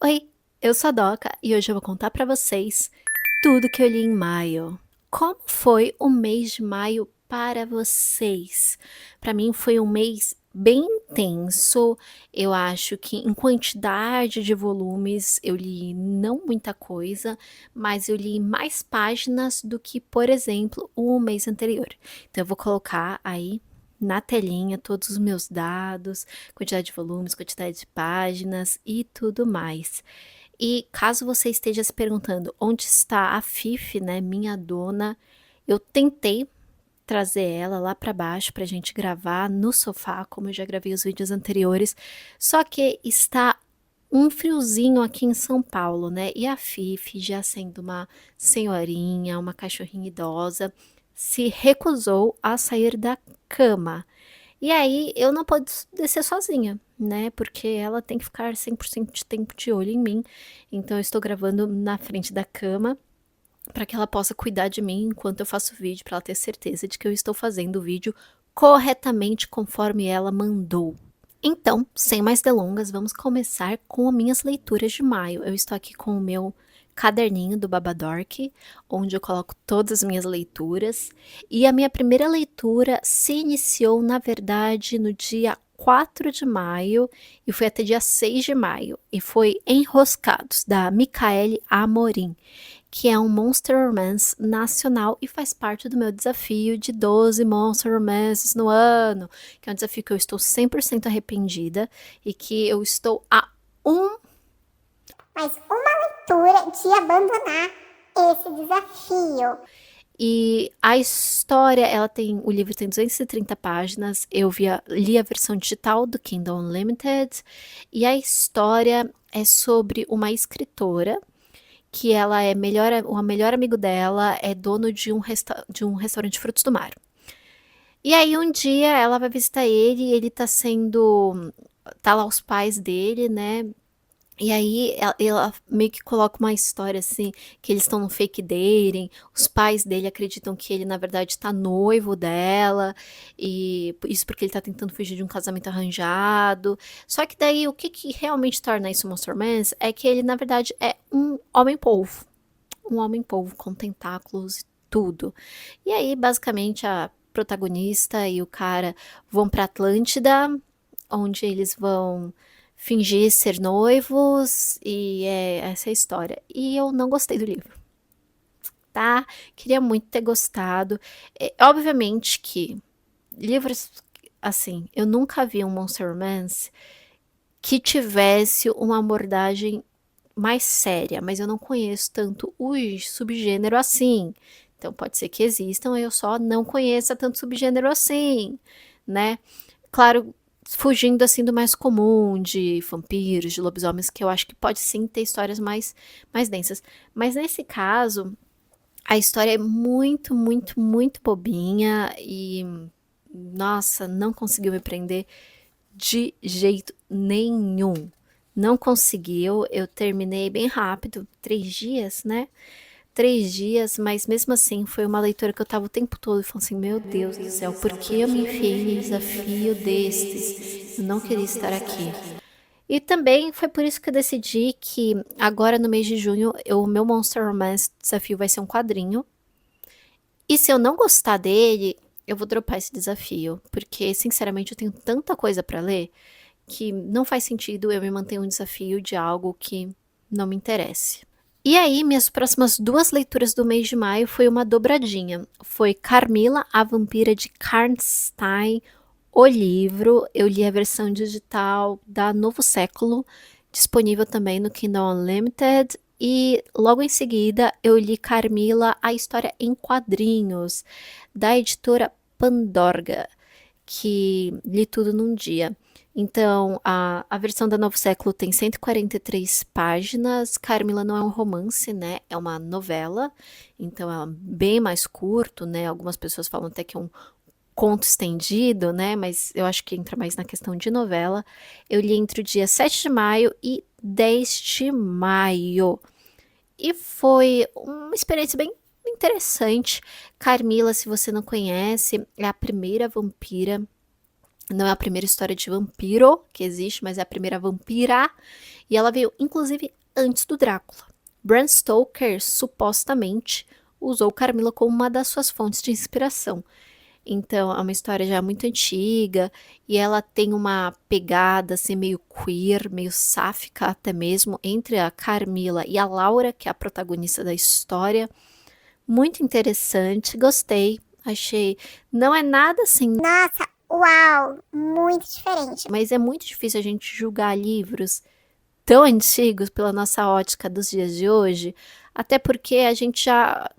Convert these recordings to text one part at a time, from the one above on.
Oi, eu sou a Doca e hoje eu vou contar pra vocês tudo que eu li em maio. Como foi o mês de maio para vocês? Para mim foi um mês bem intenso. Eu acho que em quantidade de volumes eu li não muita coisa, mas eu li mais páginas do que, por exemplo, o mês anterior. Então eu vou colocar aí na telinha todos os meus dados, quantidade de volumes, quantidade de páginas e tudo mais. E caso você esteja se perguntando onde está a Fifi, né, minha dona, eu tentei trazer ela lá para baixo para a gente gravar no sofá, como eu já gravei os vídeos anteriores, só que está um friozinho aqui em São Paulo, né? E a Fifi, já sendo uma senhorinha, uma cachorrinha idosa, se recusou a sair da cama. E aí eu não posso descer sozinha, né? Porque ela tem que ficar 100% de tempo de olho em mim. Então eu estou gravando na frente da cama para que ela possa cuidar de mim enquanto eu faço o vídeo, para ela ter certeza de que eu estou fazendo o vídeo corretamente conforme ela mandou. Então, sem mais delongas, vamos começar com as minhas leituras de maio. Eu estou aqui com o meu caderninho do Babadork, onde eu coloco todas as minhas leituras. E a minha primeira leitura se iniciou, na verdade, no dia 4 de maio e foi até dia 6 de maio. E foi Enroscados, da Micaele Amorim, que é um Monster Romance nacional e faz parte do meu desafio de 12 Monster Romances no ano, que é um desafio que eu estou 100% arrependida e que eu estou a mas uma leitura de abandonar esse desafio. E a história, o livro tem 230 páginas, li a versão digital do Kindle Unlimited, e a história é sobre uma escritora que ela é o melhor amigo dela é dono de um restaurante de frutos do mar. E aí um dia ela vai visitar ele e ele tá lá os pais dele, né? E aí ela meio que coloca uma história assim, que eles estão no fake dating, os pais dele acreditam que ele na verdade tá noivo dela, e isso porque ele tá tentando fugir de um casamento arranjado. Só que daí o que realmente torna isso um Monster Romance é que ele na verdade é um homem-polvo com tentáculos e tudo. E aí basicamente a protagonista e o cara vão pra Atlântida, onde eles vão fingir ser noivos, e é essa a história. E eu não gostei do livro, tá? Queria muito ter gostado. Obviamente que livros assim, eu nunca vi um Monster Romance que tivesse uma abordagem mais séria, mas eu não conheço tanto o subgênero assim. Então pode ser que existam, eu só não conheça tanto subgênero assim, né? Claro, fugindo assim do mais comum, de vampiros, de lobisomens, que eu acho que pode sim ter histórias mais densas. Mas nesse caso, a história é muito, muito, muito bobinha e, nossa, não conseguiu me prender de jeito nenhum. Não conseguiu, eu terminei bem rápido, 3 dias, né? 3 dias, mas mesmo assim foi uma leitura que eu tava o tempo todo falando assim, meu Deus do céu, por que eu me enfiei em desafio destes? Eu não queria estar aqui. E também foi por isso que eu decidi que agora no mês de junho o meu Monster Romance desafio vai ser um quadrinho. E se eu não gostar dele, eu vou dropar esse desafio, porque sinceramente eu tenho tanta coisa pra ler que não faz sentido eu me manter um desafio de algo que não me interesse. E aí, minhas próximas 2 leituras do mês de maio foi uma dobradinha. Foi Carmila, a Vampira de Karnstein, o livro. Eu li a versão digital da Novo Século, disponível também no Kindle Unlimited. E logo em seguida eu li Carmila, a história em quadrinhos, da editora Pandorga, que li tudo num dia. Então, a versão da Novo Século tem 143 páginas. Carmila não é um romance, né? É uma novela. Então, é bem mais curto, né? Algumas pessoas falam até que é um conto estendido, né? Mas eu acho que entra mais na questão de novela. Eu li entre o dia 7 de maio e 10 de maio. E foi uma experiência bem interessante. Carmila, se você não conhece, é a primeira vampira, não é a primeira história de vampiro que existe, mas é a primeira vampira. E ela veio, inclusive, antes do Drácula. Bram Stoker, supostamente, usou Carmila como uma das suas fontes de inspiração. Então, é uma história já muito antiga e ela tem uma pegada assim meio queer, meio sáfica até mesmo, entre a Carmila e a Laura, que é a protagonista da história. Muito interessante, gostei, achei. Não é nada assim, Nossa, uau, muito diferente. mas é muito difícil a gente julgar livros tão antigos pela nossa ótica dos dias de hoje, até porque a gente já.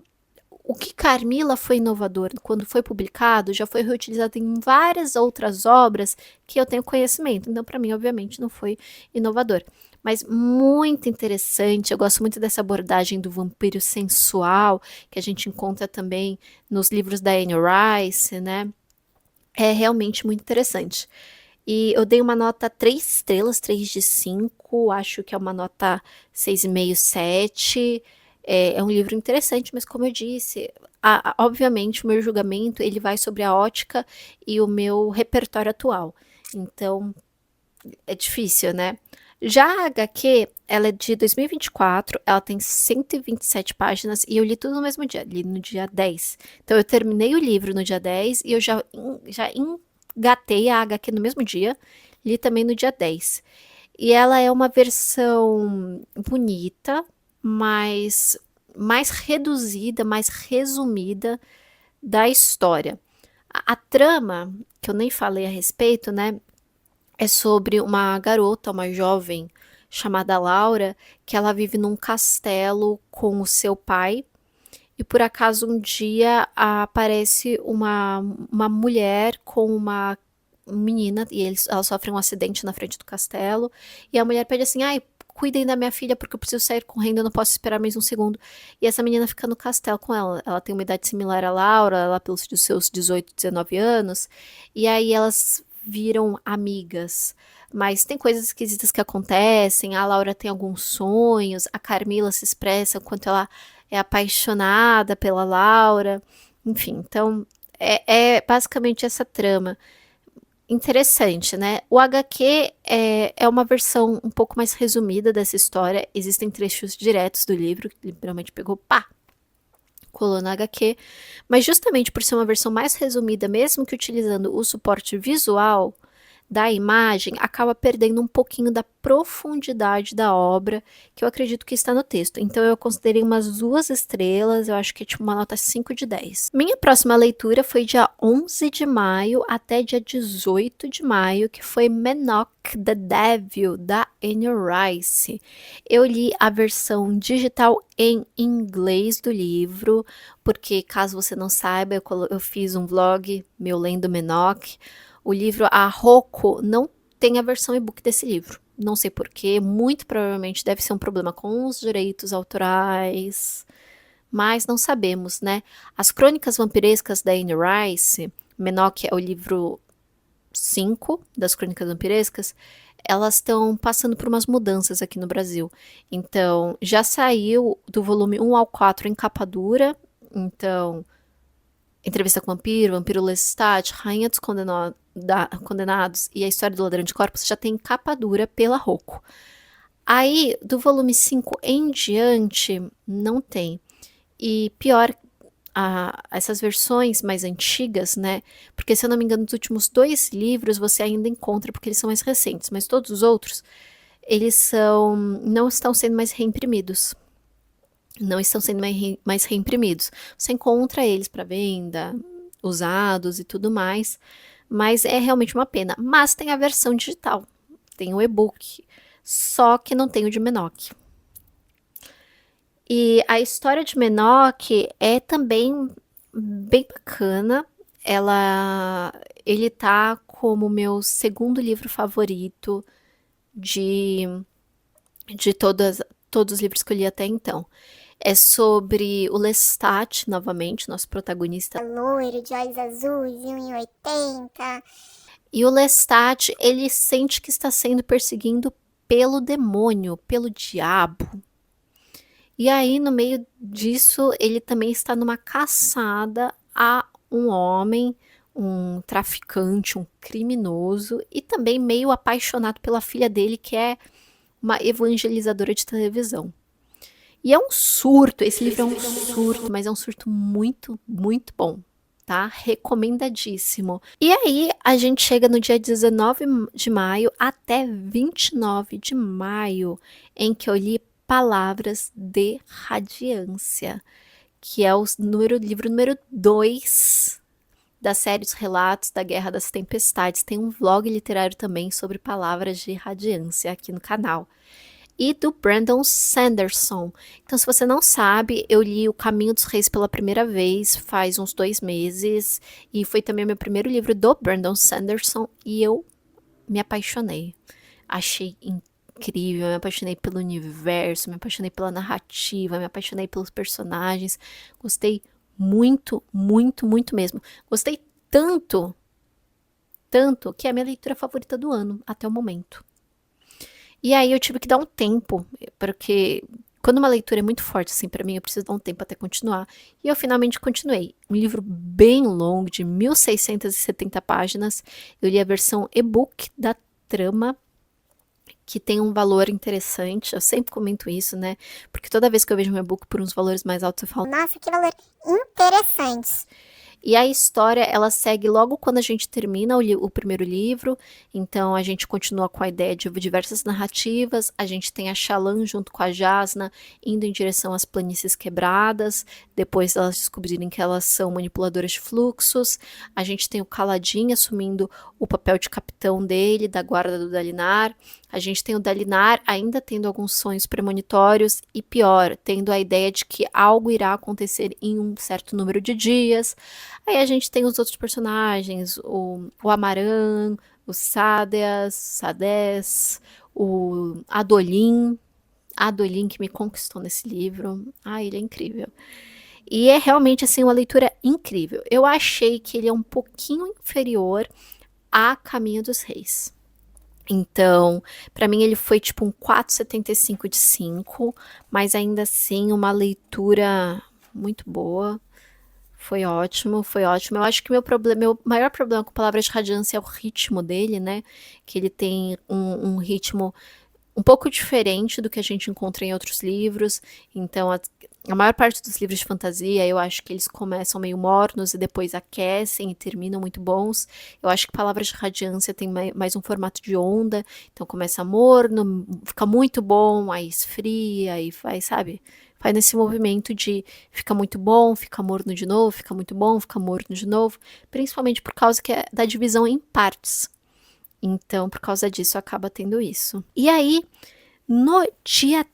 O que Carmila foi inovador quando foi publicado já foi reutilizado em várias outras obras que eu tenho conhecimento. Então, para mim, obviamente, não foi inovador. Mas muito interessante. Eu gosto muito dessa abordagem do vampiro sensual, que a gente encontra também nos livros da Anne Rice, né? É realmente muito interessante. E eu dei uma nota 3 estrelas, 3 de 5, acho que é uma nota 6,5, 7. É um livro interessante, mas como eu disse, obviamente o meu julgamento ele vai sobre a ótica e o meu repertório atual. Então, é difícil, né? Já a HQ, ela é de 2024, ela tem 127 páginas e eu li tudo no mesmo dia, li no dia 10. Então eu terminei o livro no dia 10 e eu já engatei a HQ no mesmo dia, li também no dia 10. E ela é uma versão bonita, mas mais reduzida, mais resumida da história. A trama, que eu nem falei a respeito, né? É sobre uma garota, uma jovem chamada Laura, que ela vive num castelo com o seu pai. E por acaso um dia aparece uma mulher com uma menina e ela sofre um acidente na frente do castelo. E a mulher pede assim: ai, cuidem da minha filha porque eu preciso sair correndo, eu não posso esperar mais um segundo. E essa menina fica no castelo com ela. Ela tem uma idade similar à Laura, ela pelos seus 18, 19 anos. E aí elas viram amigas. Mas tem coisas esquisitas que acontecem. A Laura tem alguns sonhos, a Carmila se expressa o quanto ela é apaixonada pela Laura. Enfim, então é basicamente essa trama. Interessante, né? O HQ é uma versão um pouco mais resumida dessa história. Existem trechos diretos do livro, que literalmente pegou, pá, colou na HQ. Mas justamente por ser uma versão mais resumida, mesmo que utilizando o suporte visual da imagem, acaba perdendo um pouquinho da profundidade da obra, que eu acredito que está no texto. Então eu considerei umas 2 estrelas, eu acho que é tipo uma nota 5 de 10. Minha próxima leitura foi dia 11 de maio até dia 18 de maio, que foi Menok the Devil, da Anne Rice. Eu li a versão digital em inglês do livro, porque caso você não saiba, eu fiz um vlog meu lendo Menok. O livro, a Roku não tem a versão e-book desse livro. Não sei porquê, muito provavelmente deve ser um problema com os direitos autorais, mas não sabemos, né? As Crônicas Vampirescas da Anne Rice, Menok é o livro 5 das Crônicas Vampirescas, elas estão passando por umas mudanças aqui no Brasil. Então, já saiu do volume 1 ao 4 em capa dura, então Entrevista com o Vampiro, Vampiro Lestat, Rainha dos Condenados e a História do Ladrão de Corpos já tem capa dura pela Roku. Aí, do volume 5 em diante, não tem. E pior, essas versões mais antigas, né? Porque, se eu não me engano, nos últimos 2 livros você ainda encontra, porque eles são mais recentes, mas todos os outros, eles não estão sendo mais reimprimidos. Não estão sendo mais reimprimidos. Você encontra eles para venda, usados e tudo mais, mas é realmente uma pena. Mas tem a versão digital, tem o e-book, só que não tem o de Menok. E a história de Menok é também bem bacana. Ele tá como meu segundo livro favorito de todos os livros que eu li até então. É sobre o Lestat, novamente, nosso protagonista. Loiro, de olhos azuis, 1,80. E o Lestat, ele sente que está sendo perseguido pelo demônio, pelo diabo. E aí, no meio disso, ele também está numa caçada a um homem, um traficante, um criminoso, e também meio apaixonado pela filha dele, que é uma evangelizadora de televisão. E é um surto, esse livro é um surto, mas é um surto muito, muito bom, tá? Recomendadíssimo. E aí, a gente chega no dia 19 de maio até 29 de maio, em que eu li Palavras de Radiância, que é o livro número 2 da série Os Relatos da Guerra das Tempestades. Tem um vlog literário também sobre palavras de radiância aqui no canal. E do Brandon Sanderson. Então, se você não sabe, eu li O Caminho dos Reis pela primeira vez faz uns 2 meses. E foi também o meu primeiro livro do Brandon Sanderson. E eu me apaixonei. Achei incrível, me apaixonei pelo universo, me apaixonei pela narrativa, me apaixonei pelos personagens. Gostei muito, muito, muito mesmo. Gostei tanto, tanto, que é a minha leitura favorita do ano, até o momento. E aí eu tive que dar um tempo, porque quando uma leitura é muito forte assim pra mim, eu preciso dar um tempo até continuar. E eu finalmente continuei. Um livro bem longo, de 1670 páginas. Eu li a versão e-book da trama, que tem um valor interessante. Eu sempre comento isso, né? Porque toda vez que eu vejo um e-book por uns valores mais altos, eu falo, Nossa, que valor interessante. e a história, ela segue logo quando a gente termina o primeiro livro. Então, a gente continua com a ideia de diversas narrativas. A gente tem a Shallan junto com a Jasna, indo em direção às planícies quebradas, depois elas descobrirem que elas são manipuladoras de fluxos. A gente tem o Kaladin assumindo o papel de capitão dele, da guarda do Dalinar. A gente tem o Dalinar ainda tendo alguns sonhos premonitórios e, pior, tendo a ideia de que algo irá acontecer em um certo número de dias. Aí a gente tem os outros personagens, o Amaran, o Sades, o Adolin que me conquistou nesse livro. Ah, ele é incrível. E é realmente, assim, uma leitura incrível. Eu achei que ele é um pouquinho inferior a Caminho dos Reis. Então, pra mim ele foi tipo um 4,75 de 5, mas ainda assim uma leitura muito boa. Foi ótimo, foi ótimo. Eu acho que meu maior problema com Palavras de Radiância é o ritmo dele, né? Que ele tem um ritmo um pouco diferente do que a gente encontra em outros livros. Então, a maior parte dos livros de fantasia, eu acho que eles começam meio mornos e depois aquecem e terminam muito bons. Eu acho que Palavras de Radiância tem mais um formato de onda. Então, começa morno, fica muito bom, aí esfria, aí faz, sabe? Faz nesse movimento de fica muito bom, fica morno de novo, fica muito bom, fica morno de novo. Principalmente por causa que é da divisão em partes. Então, por causa disso, acaba tendo isso. E aí, no dia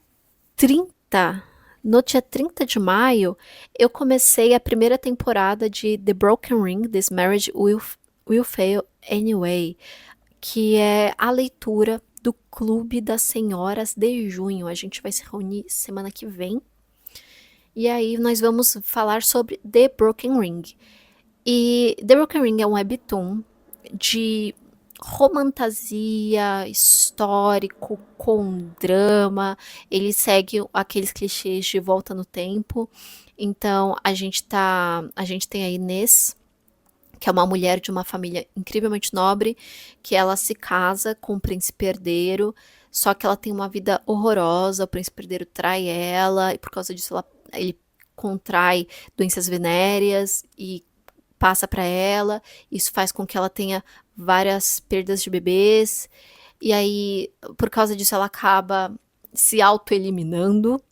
30, no dia 30 de maio, eu comecei a primeira temporada de The Broken Ring, This Marriage Will Fail Anyway, que é a leitura do Clube das Senhoras de Junho. A gente vai se reunir semana que vem. E aí nós vamos falar sobre The Broken Ring. E The Broken Ring é um webtoon de romantasia, histórico, com drama. Ele segue aqueles clichês de volta no tempo. Então a gente tem a Inês, que é uma mulher de uma família incrivelmente nobre, que ela se casa com um príncipe herdeiro, só que ela tem uma vida horrorosa, o príncipe herdeiro trai ela, e por causa disso ele contrai doenças venéreas e passa para ela, isso faz com que ela tenha várias perdas de bebês, e aí, por causa disso, ela acaba se auto-eliminando,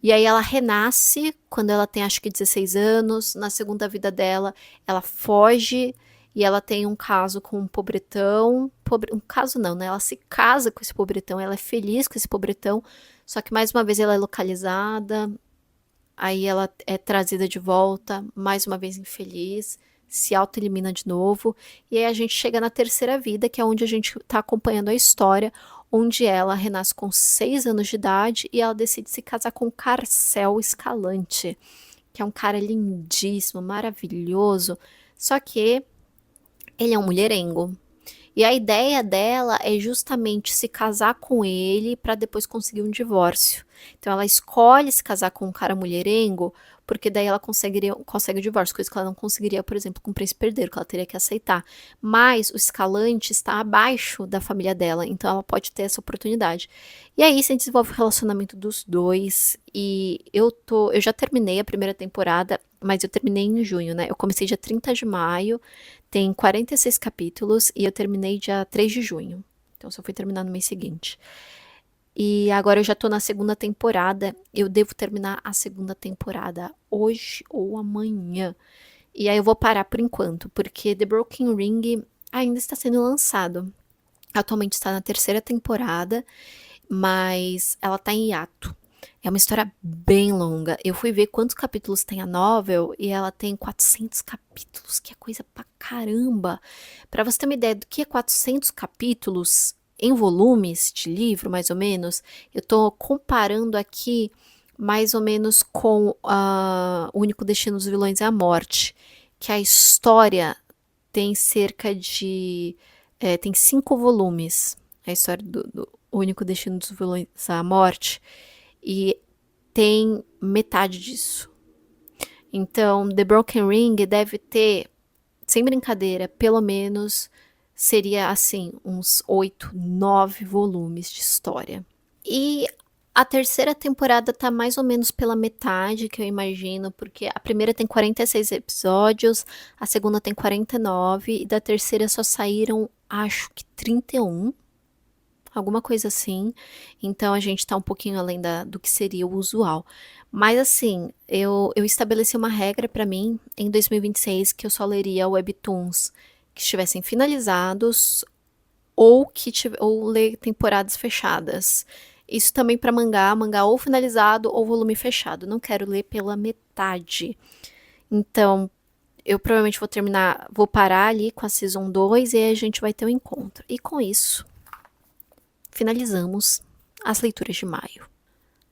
e aí ela renasce quando ela tem acho que 16 anos, na segunda vida dela, ela foge, e ela tem um caso com um pobretão, um caso não, né, ela se casa com esse pobretão, ela é feliz com esse pobretão, só que mais uma vez ela é localizada, aí ela é trazida de volta, mais uma vez infeliz, se auto-elimina de novo, e aí a gente chega na terceira vida, que é onde a gente tá acompanhando a história, onde ela renasce com 6 anos de idade e ela decide se casar com Carcel Escalante, que é um cara lindíssimo, maravilhoso, só que ele é um mulherengo. E a ideia dela é justamente se casar com ele para depois conseguir um divórcio. Então ela escolhe se casar com um cara mulherengo porque daí ela consegue o divórcio, coisa que ela não conseguiria, por exemplo, com o príncipe herdeiro, que ela teria que aceitar. Mas o Escalante está abaixo da família dela, então ela pode ter essa oportunidade. E aí se desenvolve o relacionamento dos dois, e eu já terminei a primeira temporada, mas eu terminei em junho, né? Eu comecei dia 30 de maio, tem 46 capítulos, e eu terminei dia 3 de junho. Então só fui terminar no mês seguinte. E agora eu já tô na segunda temporada. Eu devo terminar a segunda temporada hoje ou amanhã. E aí eu vou parar por enquanto, porque The Broken Ring ainda está sendo lançado. Atualmente está na terceira temporada, mas ela tá em hiato. É uma história bem longa. Eu fui ver quantos capítulos tem a novel e ela tem 400 capítulos, que é coisa pra caramba. Pra você ter uma ideia do que é 400 capítulos em volumes de livro, mais ou menos, eu tô comparando aqui mais ou menos com O Único Destino dos Vilões é a Morte, que a história tem cerca de... tem 5 volumes, a história do O Único Destino dos Vilões é a Morte, e tem metade disso. Então, The Broken Ring deve ter, sem brincadeira, pelo menos seria assim, uns 8, 9 volumes de história. E a terceira temporada tá mais ou menos pela metade, que eu imagino, porque a primeira tem 46 episódios, a segunda tem 49, e da terceira só saíram, acho que 31, alguma coisa assim. Então a gente tá um pouquinho além do que seria o usual. Mas assim, eu estabeleci uma regra pra mim em 2026 que eu só leria webtoons que estivessem finalizados ou ler temporadas fechadas. Isso também para mangá ou finalizado ou volume fechado. Não quero ler pela metade. Então, eu provavelmente vou parar ali com a Season 2 e aí a gente vai ter um encontro. E com isso, finalizamos as leituras de maio.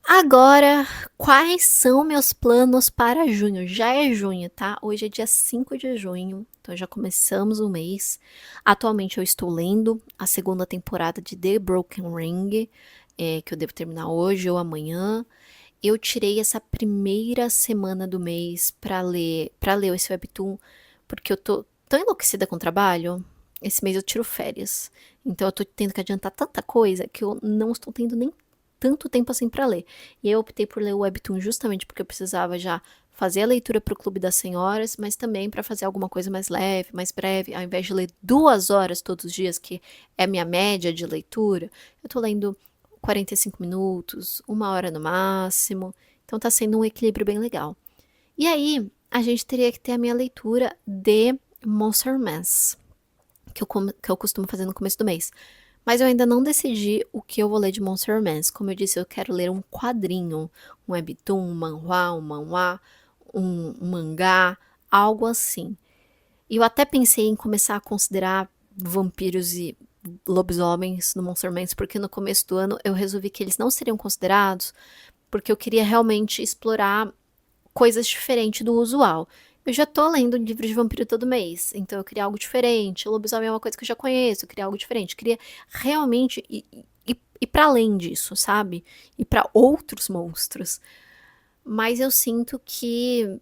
Agora, quais são meus planos para junho? Já é junho, tá? Hoje é dia 5 de junho, então já começamos o mês. Atualmente eu estou lendo a segunda temporada de The Broken Ring, que eu devo terminar hoje ou amanhã. Eu tirei essa primeira semana do mês para ler esse webtoon, porque eu tô tão enlouquecida com o trabalho. Esse mês eu tiro férias, então eu tô tendo que adiantar tanta coisa que eu não estou tendo nem tanto tempo assim para ler. E eu optei por ler o webtoon justamente porque eu precisava já fazer a leitura para o Clube das Senhoras, mas também para fazer alguma coisa mais leve, mais breve, ao invés de ler 2 horas todos os dias, que é a minha média de leitura, eu tô lendo 45 minutos, 1 hora no máximo. Então tá sendo um equilíbrio bem legal. E aí, a gente teria que ter a minha leitura de Monster Mass, que eu costumo fazer no começo do mês. Mas eu ainda não decidi o que eu vou ler de Monster Romance. Como eu disse, eu quero ler um quadrinho, um webtoon, um manhwa, um mangá, algo assim. E eu até pensei em começar a considerar vampiros e lobisomens no Monster Romance, porque no começo do ano eu resolvi que eles não seriam considerados, porque eu queria realmente explorar coisas diferentes do usual. Eu já tô lendo livro de vampiro todo mês, então eu queria algo diferente. O lobisomem é uma coisa que eu já conheço, eu queria algo diferente. Eu queria realmente ir para além disso, sabe? Ir para outros monstros. Mas eu sinto que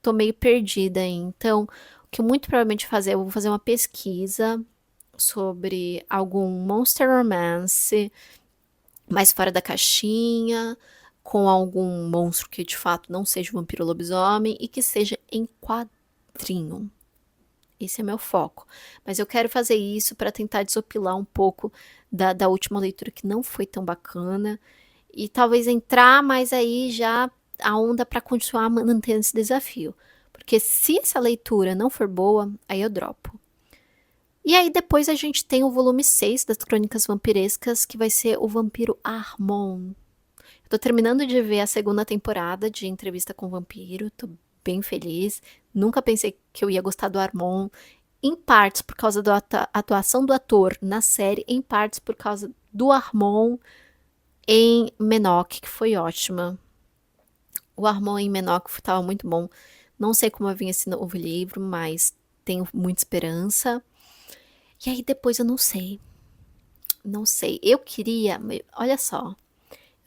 tô meio perdida, então o que eu muito provavelmente fazer, eu vou fazer uma pesquisa sobre algum monster romance mais fora da caixinha, com algum monstro que de fato não seja um vampiro ou lobisomem e que seja em quadrinho. Esse é meu foco. Mas eu quero fazer isso para tentar desopilar um pouco da última leitura que não foi tão bacana e talvez entrar mais aí já a onda para continuar mantendo esse desafio. Porque se essa leitura não for boa, aí eu dropo. E aí depois a gente tem o volume 6 das Crônicas Vampirescas, que vai ser o Vampiro Armon. Eu tô terminando de ver a segunda temporada de Entrevista com o Vampiro, tô bem feliz. Nunca pensei que eu ia gostar do Armon, em partes por causa da atuação do ator na série, em partes por causa do Armon em Menok, que foi ótima. O Armon em Menok estava muito bom. Não sei como vai vir esse novo livro, mas tenho muita esperança. E aí depois eu não sei. Não sei. Eu queria, olha só,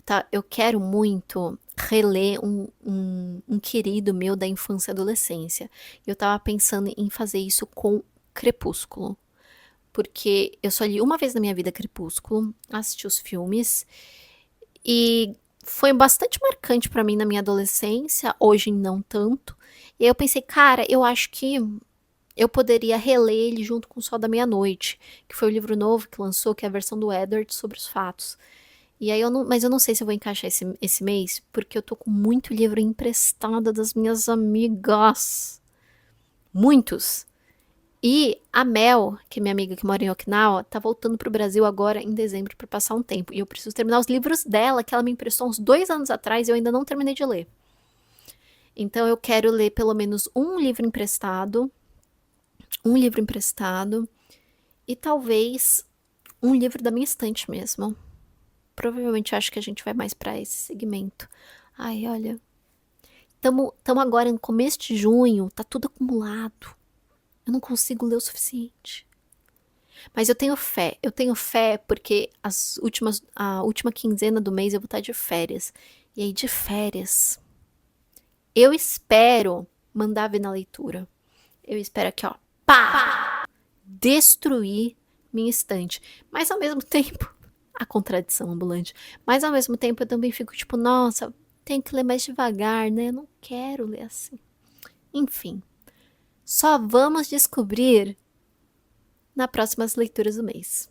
tá? Eu quero muito reler um querido meu da infância e adolescência. Eu tava pensando em fazer isso com Crepúsculo. Porque eu só li uma vez na minha vida Crepúsculo, assisti os filmes, e foi bastante marcante pra mim na minha adolescência, hoje não tanto. E aí eu pensei, cara, eu acho que eu poderia reler ele junto com O Sol da Meia-Noite, que foi o livro novo que lançou, que é a versão do Edward sobre os fatos. E aí mas eu não sei se eu vou encaixar esse mês, porque eu tô com muito livro emprestado das minhas amigas. Muitos. E a Mel, que é minha amiga que mora em Okinawa, tá voltando pro Brasil agora em dezembro pra passar um tempo. E eu preciso terminar os livros dela, que ela me emprestou uns 2 anos atrás e eu ainda não terminei de ler. Então eu quero ler pelo menos um livro emprestado e talvez um livro da minha estante mesmo. Provavelmente eu acho que a gente vai mais pra esse segmento. Ai, olha, tamo agora no começo de junho, tá tudo acumulado. Eu não consigo ler o suficiente. Mas eu tenho fé porque a última quinzena do mês eu vou estar de férias. E aí, de férias, eu espero mandar ver na leitura. Eu espero aqui, ó, pá! Destruir minha estante. Mas ao mesmo tempo, a contradição ambulante. Mas ao mesmo tempo eu também fico tipo, nossa, tenho que ler mais devagar, né? Eu não quero ler assim. Enfim, só vamos descobrir nas próximas leituras do mês.